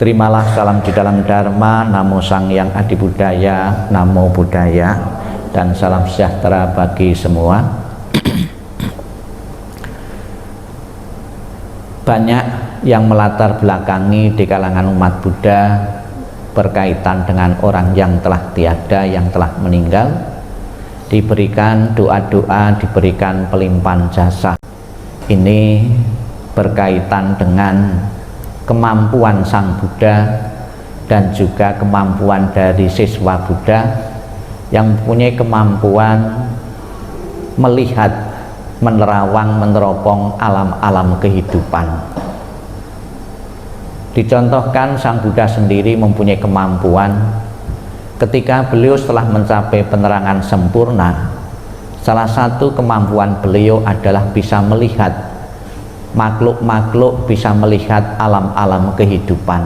Terimalah salam di dalam Dharma, Namo Sang Yang Adi Budaya, Namo Buddhaya, dan salam sejahtera bagi semua. Banyak yang melatar belakangi di kalangan umat Buddha berkaitan dengan orang yang telah tiada, yang telah meninggal, diberikan doa-doa, diberikan pelimpahan jasa. Ini berkaitan dengan kemampuan Sang Buddha dan juga kemampuan dari siswa Buddha yang mempunyai kemampuan melihat, menerawang, meneropong alam-alam kehidupan. Dicontohkan Sang Buddha sendiri mempunyai kemampuan ketika beliau setelah mencapai penerangan sempurna, salah satu kemampuan beliau adalah bisa melihat makhluk-makhluk, bisa melihat alam-alam kehidupan.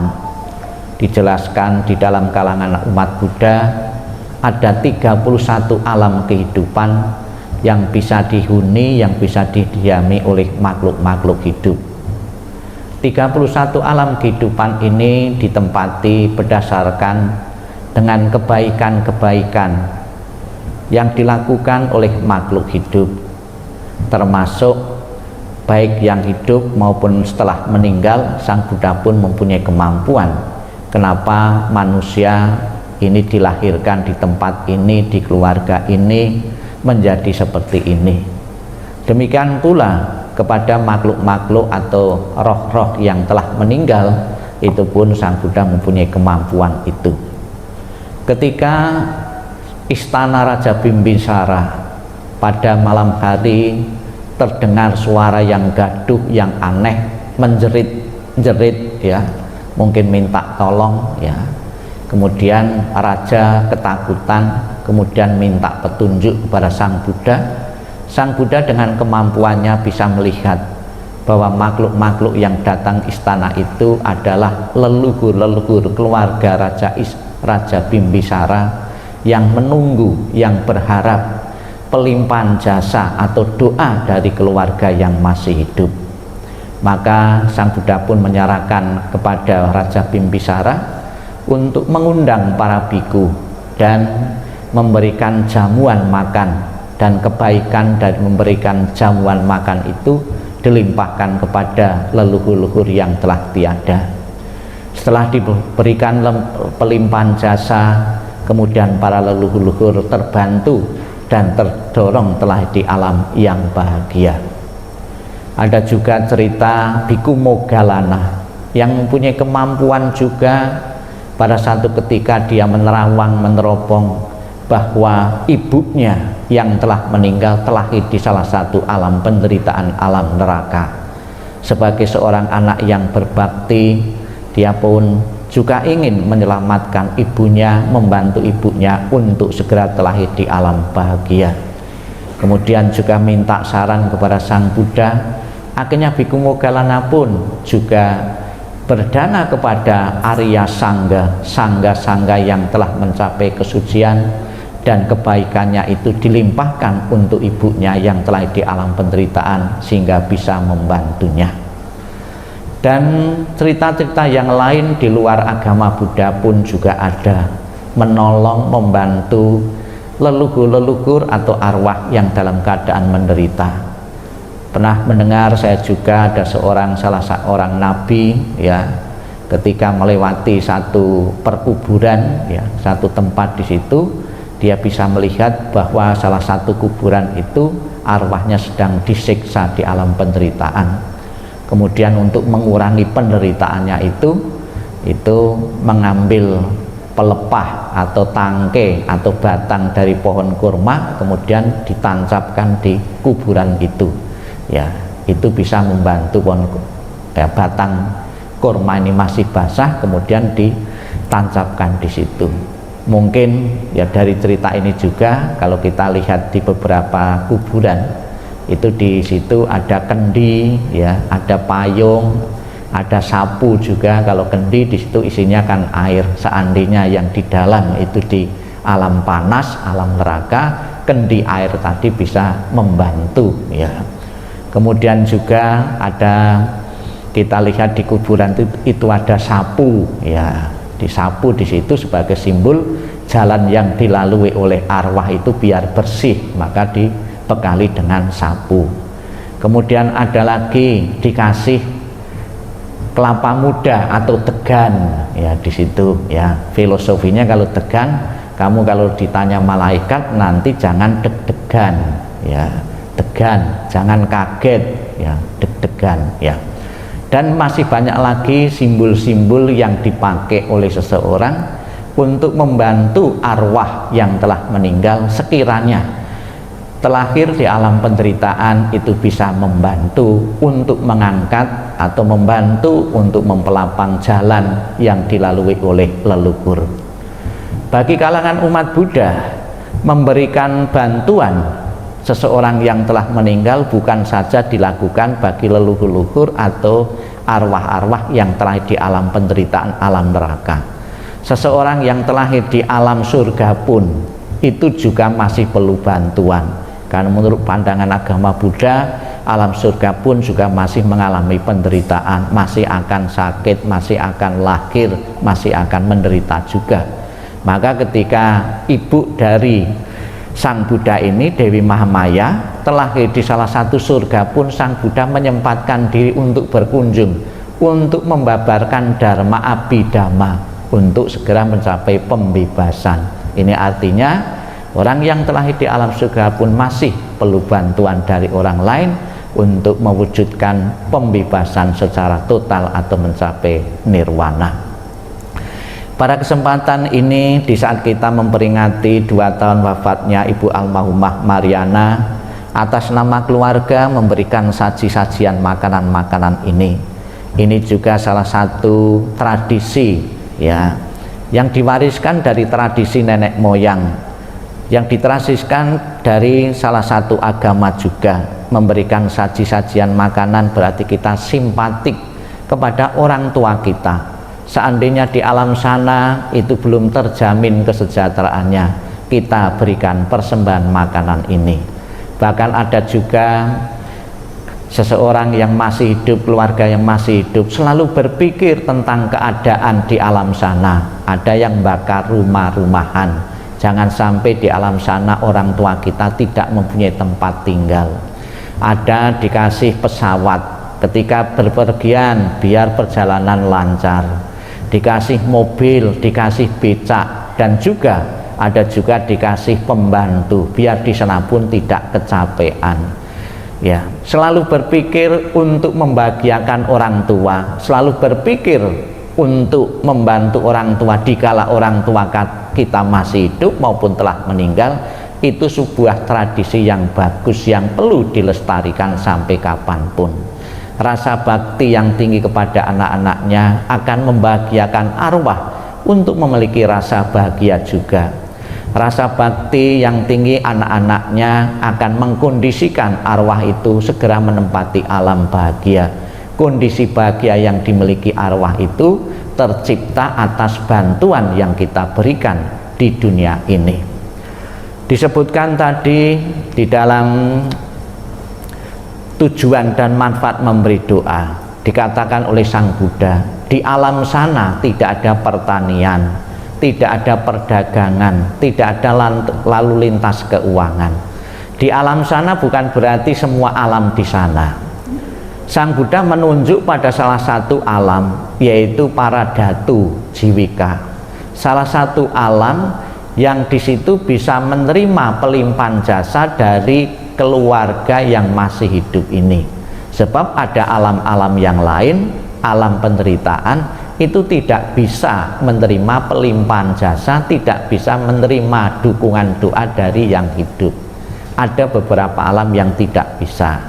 Dijelaskan di dalam kalangan umat Buddha ada 31 alam kehidupan yang bisa dihuni, yang bisa didiami oleh makhluk-makhluk hidup. 31 alam kehidupan ini ditempati berdasarkan dengan kebaikan-kebaikan yang dilakukan oleh makhluk hidup, termasuk baik yang hidup maupun setelah meninggal. Sang Buddha pun mempunyai kemampuan. Kenapa manusia ini dilahirkan di tempat ini, di keluarga ini, menjadi seperti ini. Demikian pula kepada makhluk-makhluk atau roh-roh yang telah meninggal, itu pun Sang Buddha mempunyai kemampuan itu. Ketika istana Raja Bimbisara pada malam hari terdengar suara yang gaduh, yang aneh, menjerit-jerit, ya, mungkin minta tolong, ya. Kemudian raja ketakutan, kemudian minta petunjuk kepada Sang Buddha. Sang Buddha dengan kemampuannya bisa melihat bahwa makhluk-makhluk yang datang istana itu adalah leluhur-leluhur keluarga Raja Bimbisara yang menunggu, yang berharap pelimpahan jasa atau doa dari keluarga yang masih hidup. Maka Sang Buddha pun menyarankan kepada Raja Bimbisara untuk mengundang para biku dan memberikan jamuan makan, dan kebaikan dari memberikan jamuan makan itu dilimpahkan kepada leluhur-leluhur yang telah tiada. Setelah diberikan pelimpahan jasa, kemudian para leluhur-leluhur terbantu dan terdorong telah di alam yang bahagia. Ada juga cerita Biku Moggallana yang mempunyai kemampuan juga. Pada satu ketika dia menerawang, meneropong bahwa ibunya yang telah meninggal telah di salah satu alam penderitaan, alam neraka. Sebagai seorang anak yang berbakti, dia pun juga ingin menyelamatkan ibunya, membantu ibunya untuk segera terlahir di alam bahagia. Kemudian juga minta saran kepada Sang Buddha. Akhirnya Biku Moggallana pun juga berdana kepada Arya Sangga, sangga-sangga yang telah mencapai kesucian, dan kebaikannya itu dilimpahkan untuk ibunya yang telah di alam penderitaan sehingga bisa membantunya. Dan cerita-cerita yang lain di luar agama Buddha pun juga ada, menolong, membantu leluhur-leluhur atau arwah yang dalam keadaan menderita. Pernah mendengar saya juga ada salah seorang nabi, ya, ketika melewati satu perkuburan, ya, satu tempat di situ, dia bisa melihat bahwa salah satu kuburan itu arwahnya sedang disiksa di alam penderitaan. Kemudian untuk mengurangi penderitaannya itu mengambil pelepah atau tangkai atau batang dari pohon kurma, kemudian ditancapkan di kuburan itu. Ya, itu bisa membantu batang kurma ini masih basah, kemudian ditancapkan di situ. Mungkin ya dari cerita ini juga kalau kita lihat di beberapa kuburan itu di situ ada kendi, ya, ada payung, ada sapu juga. Kalau kendi di situ isinya kan air. Seandainya yang di dalam itu di alam panas, alam neraka, kendi air tadi bisa membantu, ya. Kemudian juga ada kita lihat di kuburan itu ada sapu, ya, disapu di situ sebagai simbol jalan yang dilalui oleh arwah itu biar bersih, maka dibekali dengan sapu. Kemudian ada lagi dikasih kelapa muda atau tegan, ya, di situ, ya, filosofinya kalau tegan, kamu kalau ditanya malaikat nanti jangan deg-degan, ya, tegan, jangan kaget, ya, deg-degan, ya. Dan masih banyak lagi simbol-simbol yang dipakai oleh seseorang untuk membantu arwah yang telah meninggal sekiranya terlahir di alam penderitaan itu bisa membantu untuk mengangkat atau membantu untuk mempelapang jalan yang dilalui oleh leluhur. Bagi kalangan umat Buddha, memberikan bantuan seseorang yang telah meninggal bukan saja dilakukan bagi leluhur-leluhur atau arwah-arwah yang telah di alam penderitaan alam neraka. Seseorang yang terlahir di alam surga pun itu juga masih perlu bantuan, karena menurut pandangan agama Buddha, alam surga pun juga masih mengalami penderitaan, masih akan sakit, masih akan lahir, masih akan menderita juga. Maka ketika ibu dari Sang Buddha ini, Dewi Mahamaya, terlahir di salah satu surga pun Sang Buddha menyempatkan diri untuk berkunjung, untuk membabarkan Dharma Abhidhamma, untuk segera mencapai pembebasan. Ini artinya orang yang terlahir di alam surga pun masih perlu bantuan dari orang lain untuk mewujudkan pembebasan secara total atau mencapai nirwana. Pada kesempatan ini, di saat kita memperingati 2 tahun wafatnya Ibu Almarhumah Mariana, atas nama keluarga memberikan saji-sajian makanan-makanan ini. Ini juga salah satu tradisi, ya, yang diwariskan dari tradisi nenek moyang, yang ditradisikan dari salah satu agama juga. Memberikan saji-sajian makanan berarti kita simpatik kepada orang tua kita. Seandainya di alam sana itu belum terjamin kesejahteraannya, kita berikan persembahan makanan ini. Bahkan ada juga seseorang yang masih hidup, keluarga yang masih hidup, selalu berpikir tentang keadaan di alam sana. Ada yang bakar rumah-rumahan, jangan sampai di alam sana orang tua kita tidak mempunyai tempat tinggal. Ada dikasih pesawat ketika berpergian biar perjalanan lancar, dikasih mobil, dikasih becak, dan juga ada juga dikasih pembantu biar di sana pun tidak kecapean. Ya, selalu berpikir untuk membahagiakan orang tua, selalu berpikir untuk membantu orang tua dikala orang tua kita masih hidup maupun telah meninggal. Itu sebuah tradisi yang bagus yang perlu dilestarikan sampai kapanpun. Rasa bakti yang tinggi kepada anak-anaknya akan membahagiakan arwah untuk memiliki rasa bahagia juga. Rasa bakti yang tinggi anak-anaknya akan mengkondisikan arwah itu segera menempati alam bahagia. Kondisi bahagia yang dimiliki arwah itu tercipta atas bantuan yang kita berikan di dunia ini. Disebutkan tadi di dalam tujuan dan manfaat memberi doa, dikatakan oleh Sang Buddha, di alam sana tidak ada pertanian, tidak ada perdagangan, tidak ada lalu lintas keuangan. Di alam sana bukan berarti semua alam di sana. Sang Buddha menunjuk pada salah satu alam, yaitu para dhatu jiwika, salah satu alam yang di situ bisa menerima pelimpahan jasa dari keluarga yang masih hidup ini. Sebab ada alam-alam yang lain, alam penderitaan, itu tidak bisa menerima pelimpahan jasa, tidak bisa menerima dukungan doa dari yang hidup. Ada beberapa alam yang tidak bisa.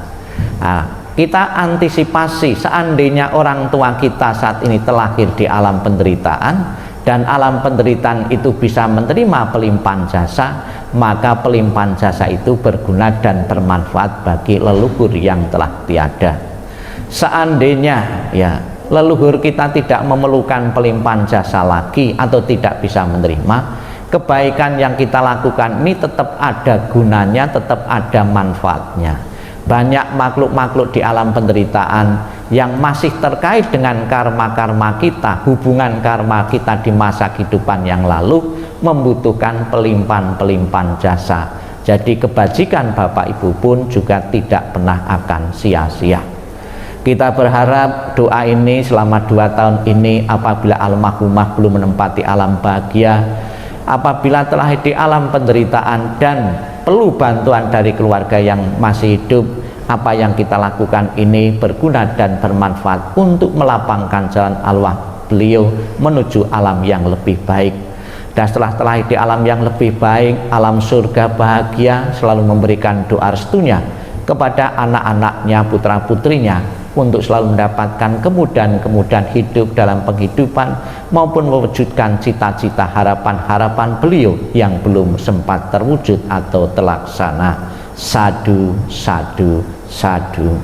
Nah, kita antisipasi seandainya orang tua kita saat ini terlahir di alam penderitaan, dan alam penderitaan itu bisa menerima pelimpahan jasa, maka pelimpahan jasa itu berguna dan bermanfaat bagi leluhur yang telah tiada. Seandainya ya leluhur kita tidak memerlukan pelimpahan jasa lagi atau tidak bisa menerima, kebaikan yang kita lakukan ini tetap ada gunanya, tetap ada manfaatnya. Banyak makhluk-makhluk di alam penderitaan yang masih terkait dengan karma-karma kita, hubungan karma kita di masa kehidupan yang lalu, membutuhkan pelimpan-pelimpan jasa. Jadi kebajikan Bapak Ibu pun juga tidak pernah akan sia-sia. Kita berharap doa ini selama 2 tahun ini, apabila almarhumah belum menempati alam bahagia, apabila telah di alam penderitaan dan perlu bantuan dari keluarga yang masih hidup, apa yang kita lakukan ini berguna dan bermanfaat untuk melapangkan jalan arwah beliau menuju alam yang lebih baik. Dan setelah di alam yang lebih baik, alam surga bahagia, selalu memberikan doa restunya kepada anak-anaknya, putra-putrinya, untuk selalu mendapatkan kemudahan-kemudahan hidup dalam penghidupan maupun mewujudkan cita-cita harapan-harapan beliau yang belum sempat terwujud atau terlaksana. Sadu, sadu, sadu.